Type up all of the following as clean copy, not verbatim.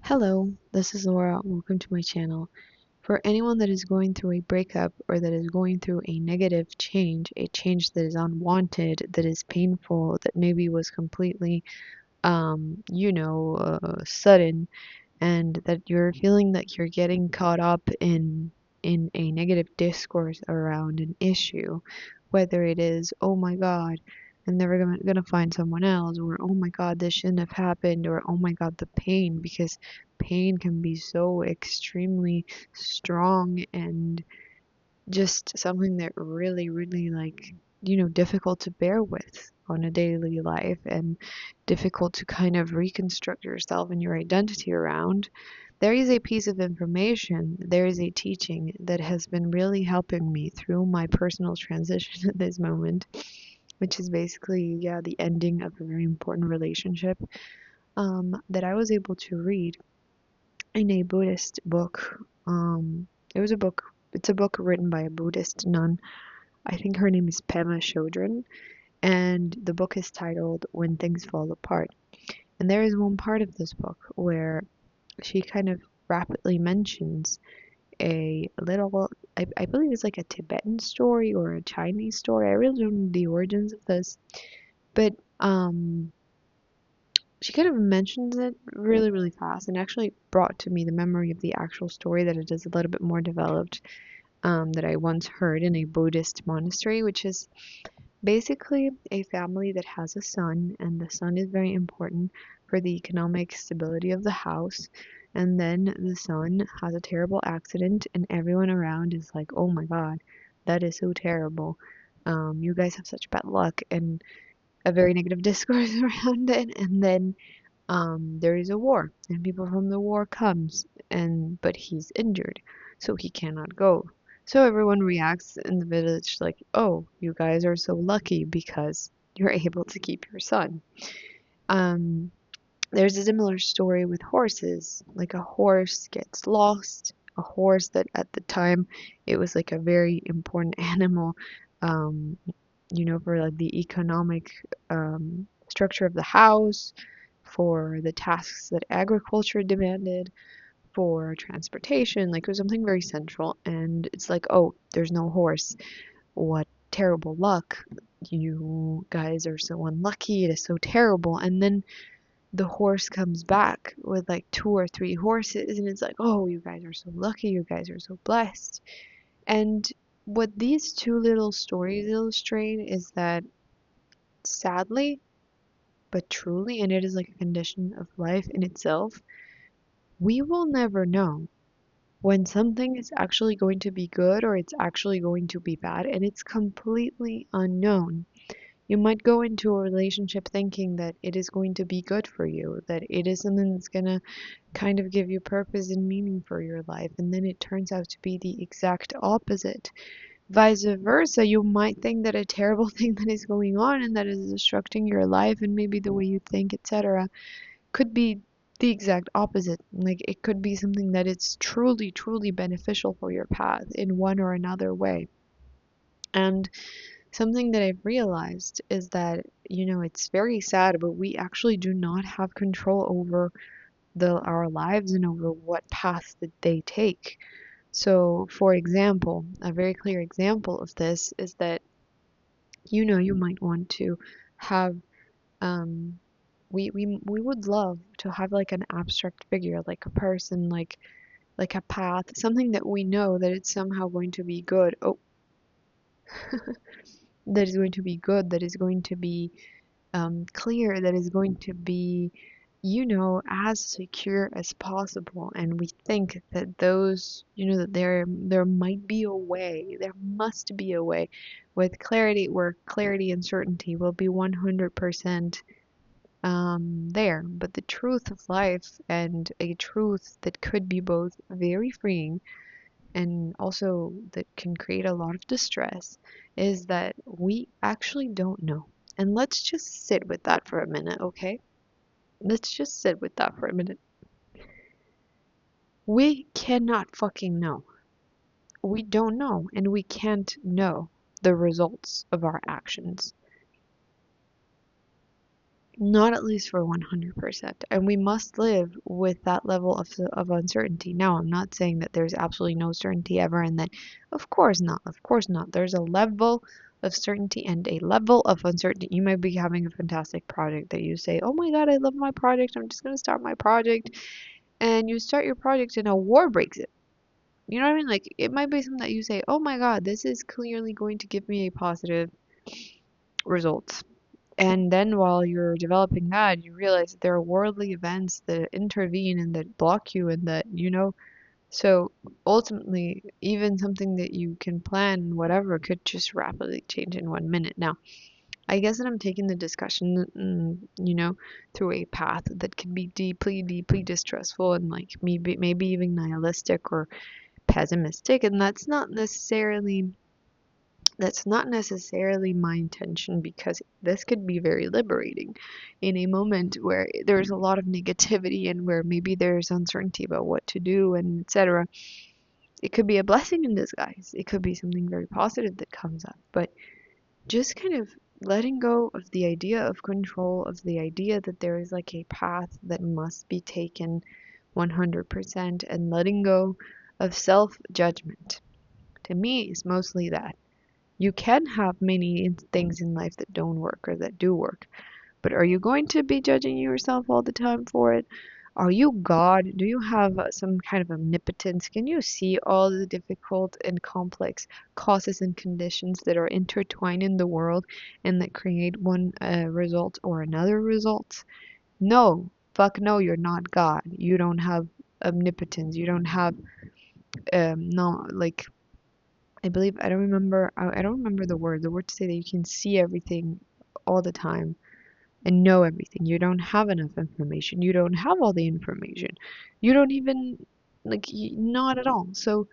Hello, this is Laura. Welcome to my channel. For anyone that is going through a breakup or that is going through a negative change, a change that is unwanted, that is painful, that maybe was completely, sudden, and that you're feeling that you're getting caught up in a negative discourse around an issue, whether it is, oh my God, I'm never gonna find someone else, or oh my God, this shouldn't have happened, or oh my God, the pain, because pain can be so extremely strong and just something that really difficult to bear with on a daily life and difficult to kind of reconstruct yourself and your identity around. There is a piece of information, there is a teaching that has been really helping me through my personal transition at this moment, which is basically, yeah, the ending of a very important relationship, that I was able to read in a Buddhist book. It was a book, it's a book written by a Buddhist nun. I think her name is Pema Chodron, and the book is titled When Things Fall Apart. And there is one part of this book where she kind of rapidly mentions a little, I believe it's like a Tibetan story or a Chinese story. I really don't know the origins of this, but she kind of mentions it really fast and actually brought to me the memory of the actual story that it is a little bit more developed, that I once heard in a Buddhist monastery, which is basically a family that has a son, and the son is very important for the economic stability of the house. And then the son has a terrible accident, and everyone around is like, oh my God, that is so terrible. You guys have such bad luck, and a very negative discourse around it. And then there is a war, and people from the war comes, and but he's injured, so he cannot go. So everyone reacts in the village like, "Oh, you guys are so lucky because you're able to keep your son." Um, there's a similar story with horses. Like a horse gets lost, a horse that at the time it was like a very important animal, um, for like the economic structure of the house, for the tasks that agriculture demanded, for transportation. Like it was something very central. And it's like, oh, there's no horse. What terrible luck. You guys are so unlucky. It is so terrible. And then the horse comes back with like two or three horses, and it's like, oh, you guys are so lucky. You guys are so blessed. And what these two little stories illustrate is that sadly, but truly, and it is like a condition of life in itself, we will never know when something is actually going to be good or it's actually going to be bad, and it's completely unknown. You might go into a relationship thinking that it is going to be good for you, that it is something that's gonna kind of give you purpose and meaning for your life, and then it turns out to be the exact opposite. Vice versa, you might think that a terrible thing that is going on and that is destructing your life and maybe the way you think, etc., could be the exact opposite. Like it could be something that it's truly beneficial for your path in one or another way. And something that I've realized is that, it's very sad, but we actually do not have control over our lives and over what path that they take. So, for example, a very clear example of this is that, you might want to have, um, we would love to have like an abstract figure, like a person, like a path, something that we know that it's somehow going to be good. Oh, that is going to be good, that is going to be clear, that is going to be, as secure as possible. And we think that those, that there might be a way, there must be a way with clarity, where clarity and certainty will be 100% there. But the truth of life, and a truth that could be both very freeing and also that can create a lot of distress, is that we actually don't know. And let's just sit with that for a minute, okay? Let's just sit with that for a minute. We cannot fucking know. We don't know, and we can't know the results of our actions. Not at least for 100%. And we must live with that level of uncertainty. Now, I'm not saying that there's absolutely no certainty ever, and that, of course not, of course not. There's a level of certainty and a level of uncertainty. You might be having a fantastic project that you say, oh my God, I love my project. I'm just going to start my project. And you start your project and a war breaks it. You know what I mean? Like, it might be something that you say, oh my God, this is clearly going to give me a positive result. And then while you're developing that, you realize that there are worldly events that intervene and that block you and that, so ultimately, even something that you can plan, whatever, could just rapidly change in 1 minute. Now, I guess that I'm taking the discussion, through a path that can be deeply, deeply distressful and like maybe even nihilistic or pessimistic, and that's not necessarily my intention, because this could be very liberating in a moment where there's a lot of negativity and where maybe there's uncertainty about what to do and etc. It could be a blessing in disguise. It could be something very positive that comes up. But just kind of letting go of the idea of control, of the idea that there is like a path that must be taken 100%, and letting go of self-judgment. To me, is mostly that. You can have many things in life that don't work or that do work, but are you going to be judging yourself all the time for it? Are you God? Do you have some kind of omnipotence? Can you see all the difficult and complex causes and conditions that are intertwined in the world and that create one result or another result? No, fuck no, you're not God. You don't have omnipotence. You don't have no, like, I don't remember the word. The word to say that you can see everything all the time and know everything. You don't have enough information. You don't have all the information. You don't even, like, not at all. So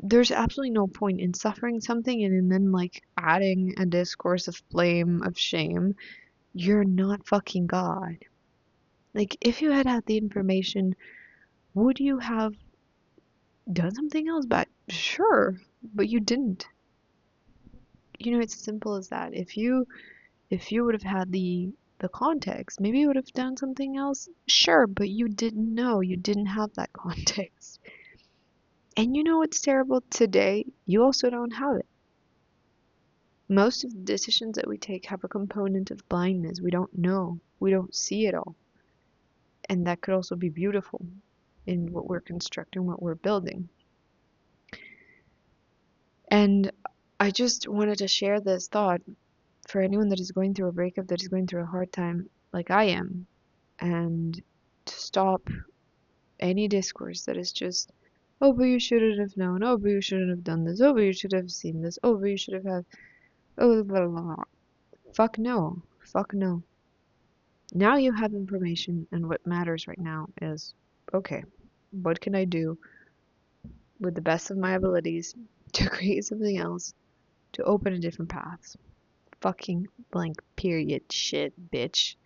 there's absolutely no point in suffering something and then like adding a discourse of blame, of shame. You're not fucking God. Like, if you had had the information, would you have done something else? But sure, but you didn't. It's as simple as that. If you would have had the context, maybe you would have done something else. Sure, but you didn't know. You didn't have that context. And you know what's terrible today? You also don't have it. Most of the decisions that we take have a component of blindness. We don't know. We don't see it all. And that could also be beautiful in what we're constructing, what we're building. And I just wanted to share this thought for anyone that is going through a breakup, that is going through a hard time like I am, and to stop any discourse that is just, oh, but you shouldn't have known, oh, but you shouldn't have done this, oh, but you should have seen this, oh, but you should have had, oh, blah, blah, blah. Fuck no. Fuck no. Now you have information, and what matters right now is, okay, what can I do with the best of my abilities to create something else, to open a different path? Fucking blank period shit, bitch.